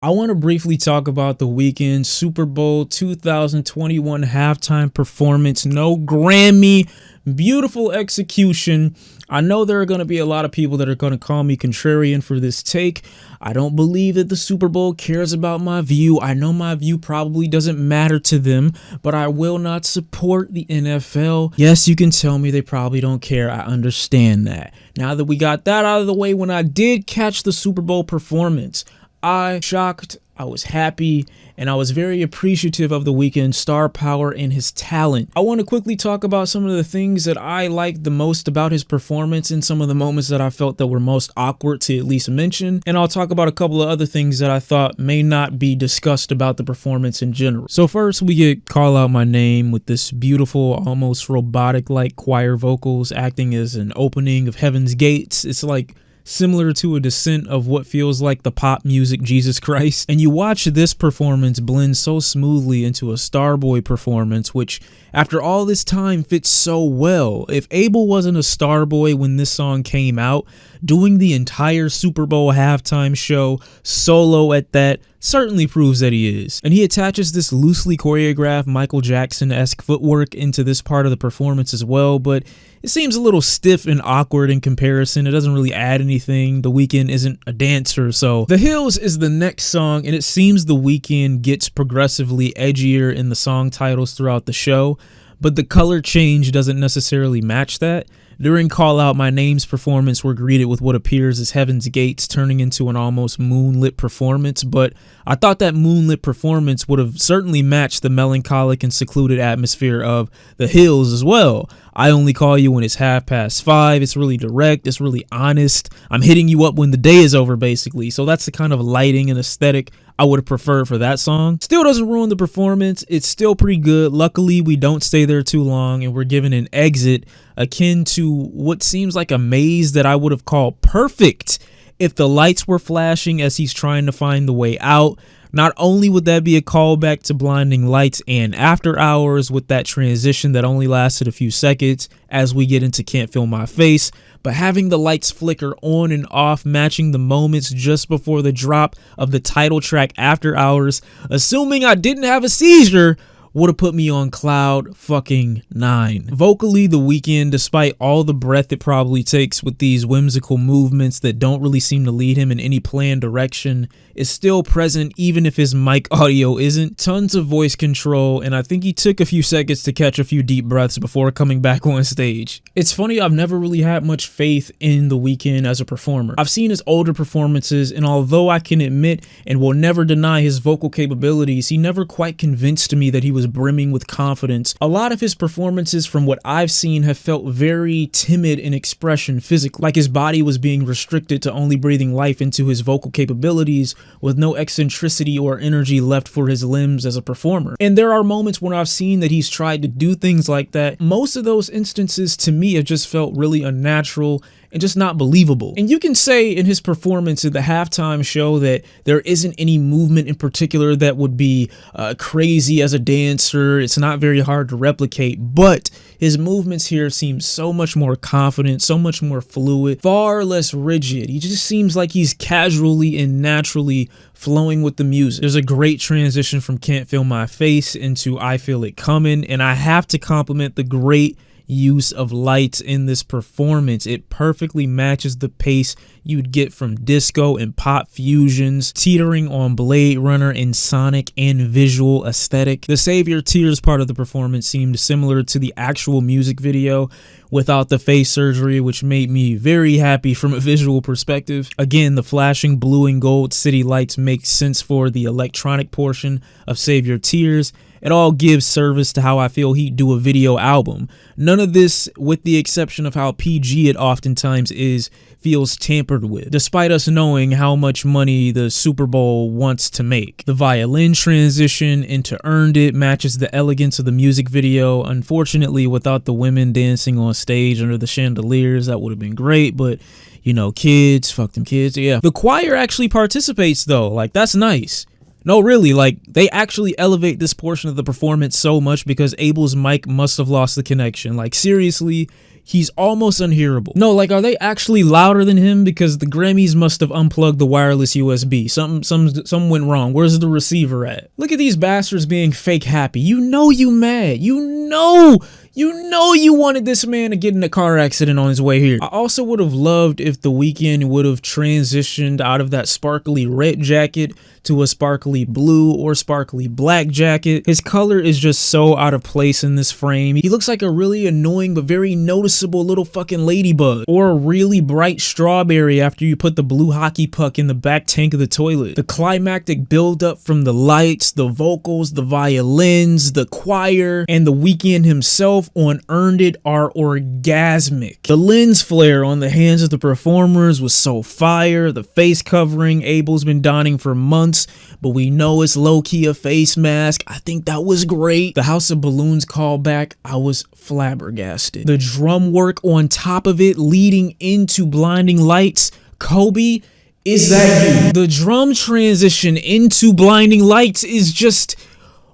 I want to briefly talk about the Weeknd Super Bowl 2021 halftime performance. No Grammy, beautiful execution. I know there are going to be a lot of people that are going to call me contrarian for this take. I don't believe that the Super Bowl cares about my view. I know my view probably doesn't matter to them, but I will not support the NFL. Yes, you can tell me they probably don't care. I understand that. Now that we got that out of the way, when I did catch the Super Bowl performance, I shocked, I was happy, and I was very appreciative of the Weeknd's star power and his talent. I want to quickly talk about some of the things that I liked the most about his performance and some of the moments that I felt that were most awkward to at least mention. And I'll talk about a couple of other things that I thought may not be discussed about the performance in general. So first we get Call Out My Name with this beautiful, almost robotic-like choir vocals acting as an opening of Heaven's Gates. It's like similar to a descent of what feels like the pop music Jesus Christ. And you watch this performance blend so smoothly into a Starboy performance, which after all this time fits so well. If Abel wasn't a Starboy when this song came out, doing the entire Super Bowl halftime show solo at that certainly proves that he is. And he attaches this loosely choreographed Michael Jackson-esque footwork into this part of the performance as well, but it seems a little stiff and awkward in comparison. It doesn't really add anything. The Weeknd isn't a dancer, so The Hills is the next song, and it seems The Weeknd gets progressively edgier in the song titles throughout the show, but the color change doesn't necessarily match that. During Call Out My Name's performance, we're greeted with what appears as Heaven's Gates turning into an almost moonlit performance, but I thought that moonlit performance would have certainly matched the melancholic and secluded atmosphere of The Hills as well. I Only Call You When It's 5:30. It's really direct. It's really honest. I'm hitting you up when the day is over, basically. So that's the kind of lighting and aesthetic I would have preferred for that song. Still doesn't ruin the performance. It's still pretty good. Luckily, we don't stay there too long, and we're given an exit akin to what seems like a maze that I would have called perfect if the lights were flashing as he's trying to find the way out. Not only would that be a callback to Blinding Lights and After Hours with that transition that only lasted a few seconds as we get into Can't Feel My Face, but having the lights flicker on and off, matching the moments just before the drop of the title track After Hours, assuming I didn't have a seizure, would have put me on cloud fucking 9. Vocally, The Weeknd, despite all the breath it probably takes with these whimsical movements that don't really seem to lead him in any planned direction, is still present even if his mic audio isn't. Tons of voice control, and I think he took a few seconds to catch a few deep breaths before coming back on stage. It's funny, I've never really had much faith in The Weeknd as a performer. I've seen his older performances, and although I can admit and will never deny his vocal capabilities, he never quite convinced me that he was brimming with confidence. A lot of his performances from what I've seen have felt very timid in expression physically, like his body was being restricted to only breathing life into his vocal capabilities with no eccentricity or energy left for his limbs as a performer. And there are moments when I've seen that he's tried to do things like that. Most of those instances to me have just felt really unnatural and just not believable. And you can say in his performance at the halftime show that there isn't any movement in particular that would be crazy as a dancer. It's not very hard to replicate, but his movements here seem so much more confident, so much more fluid, far less rigid. He just seems like he's casually and naturally flowing with the music. There's a great transition from Can't Feel My Face into I Feel It Coming, and I have to compliment the great use of lights in this performance. It perfectly matches the pace you'd get from disco and pop fusions, teetering on Blade Runner in sonic and visual aesthetic. The Save Your Tears part of the performance seemed similar to the actual music video without the face surgery, which made me very happy from a visual perspective. Again, the flashing blue and gold city lights make sense for the electronic portion of Save Your Tears. It all gives service to how I feel he'd do a video album. None of this, with the exception of how PG it oftentimes is, feels tampered with, despite us knowing how much money the Super Bowl wants to make. The violin transition into Earned It matches the elegance of the music video. Unfortunately, without the women dancing on stage under the chandeliers, that would have been great, but you know, kids, fuck them kids, yeah. The choir actually participates though, like that's nice. No, really, like, they actually elevate this portion of the performance so much because Abel's mic must have lost the connection. Like, seriously, he's almost unhearable. No, like, are they actually louder than him? Because the Grammys must have unplugged the wireless USB. Something went wrong. Where's the receiver at? Look at these bastards being fake happy. You know you mad. You know you wanted this man to get in a car accident on his way here. I also would have loved if The Weeknd would have transitioned out of that sparkly red jacket to a sparkly blue or sparkly black jacket. His color is just so out of place in this frame. He looks like a really annoying but very noticeable little fucking ladybug, or a really bright strawberry after you put the blue hockey puck in the back tank of the toilet. The climactic buildup from the lights, the vocals, the violins, the choir, and The Weeknd himself on Earned It are orgasmic. The lens flare on the hands of the performers was so fire. The face covering Abel's been donning for months, but we know it's low-key a face mask. I think that was great. The House of Balloons callback, I was flabbergasted. The drum work on top of it leading into Blinding Lights. Kobe, is that you? The drum transition into Blinding Lights is just...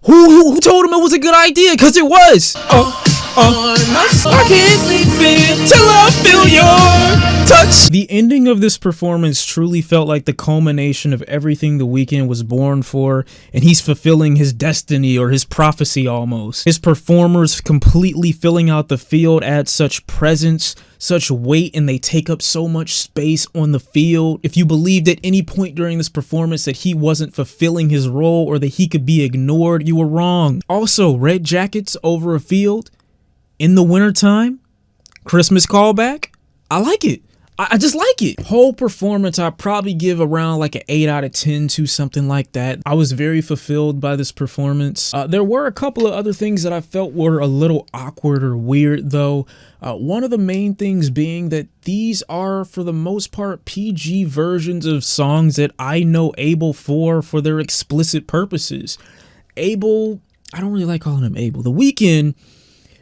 Who told him it was a good idea? Because it was. I can't sleep until I feel your touch. The ending of this performance truly felt like the culmination of everything The Weeknd was born for, and he's fulfilling his destiny or his prophecy almost. His performers completely filling out the field add such presence, such weight, and they take up so much space on the field. If you believed at any point during this performance that he wasn't fulfilling his role or that he could be ignored, you were wrong. Also, red jackets over a field in the wintertime, Christmas callback, I like it. I just like it. Whole performance, I probably give around like an 8 out of 10 to something like that. I was very fulfilled by this performance. There were a couple of other things that I felt were a little awkward or weird though. One of the main things being that these are, for the most part, PG versions of songs that I know Abel for their explicit purposes. Abel, I don't really like calling him Abel. The Weeknd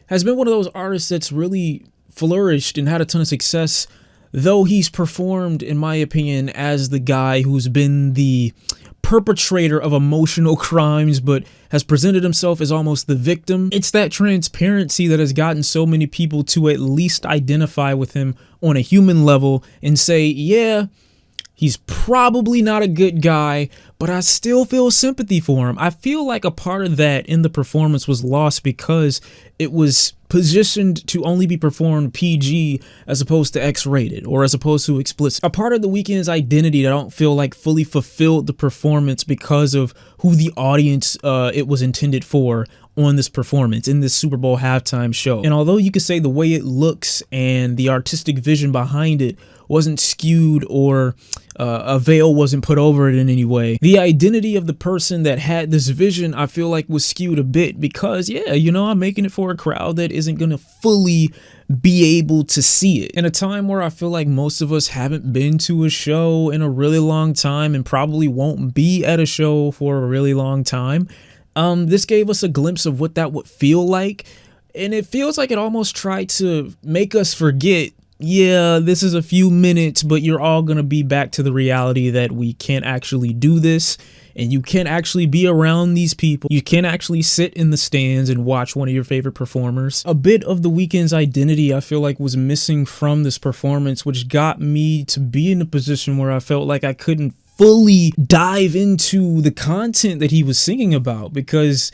has been one of those artists that's really flourished and had a ton of success, though he's performed, in my opinion, as the guy who's been the perpetrator of emotional crimes but has presented himself as almost the victim. It's that transparency that has gotten so many people to at least identify with him on a human level and say, yeah, he's probably not a good guy, but I still feel sympathy for him. I feel like a part of that in the performance was lost because it was positioned to only be performed PG as opposed to X-rated or as opposed to explicit. A part of The Weeknd's identity that I don't feel like fully fulfilled the performance because of who the audience it was intended for on this performance in this Super Bowl halftime show. And although you could say the way it looks and the artistic vision behind it wasn't skewed or a veil wasn't put over it in any way, the identity of the person that had this vision I feel like was skewed a bit because, yeah, you know, I'm making it for a crowd that isn't gonna fully be able to see it. In a time where I feel like most of us haven't been to a show in a really long time and probably won't be at a show for a really long time, this gave us a glimpse of what that would feel like, and it feels like it almost tried to make us forget, yeah, this is a few minutes, but you're all gonna be back to the reality that we can't actually do this, and you can't actually be around these people. You can't actually sit in the stands and watch one of your favorite performers. A bit of The Weeknd's identity I feel like was missing from this performance, which got me to be in a position where I felt like I couldn't fully dive into the content that he was singing about because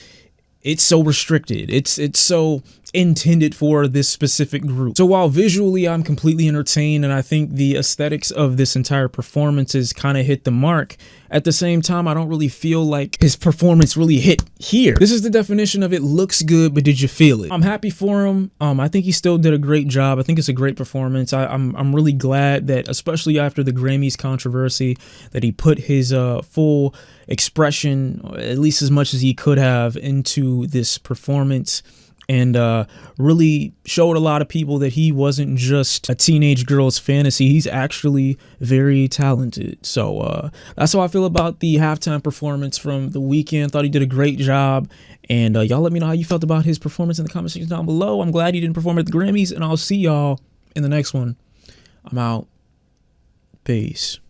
it's so restricted. It's so intended for this specific group. So while visually I'm completely entertained and I think the aesthetics of this entire performance is kind of hit the mark, at the same time I don't really feel like his performance really hit here. This is the definition of it looks good, but did you feel it? I'm happy for him. I think he still did a great job. I think it's a great performance. I'm really glad that, especially after the Grammys controversy, that he put his full expression, at least as much as he could have, into this performance, and really showed a lot of people that he wasn't just a teenage girl's fantasy. He's actually very talented. So that's how I feel about the halftime performance from The Weeknd. Thought he did a great job. And y'all let me know how you felt about his performance in the comment section down below. I'm glad he didn't perform at the Grammys, and I'll see y'all in the next one. I'm out. Peace.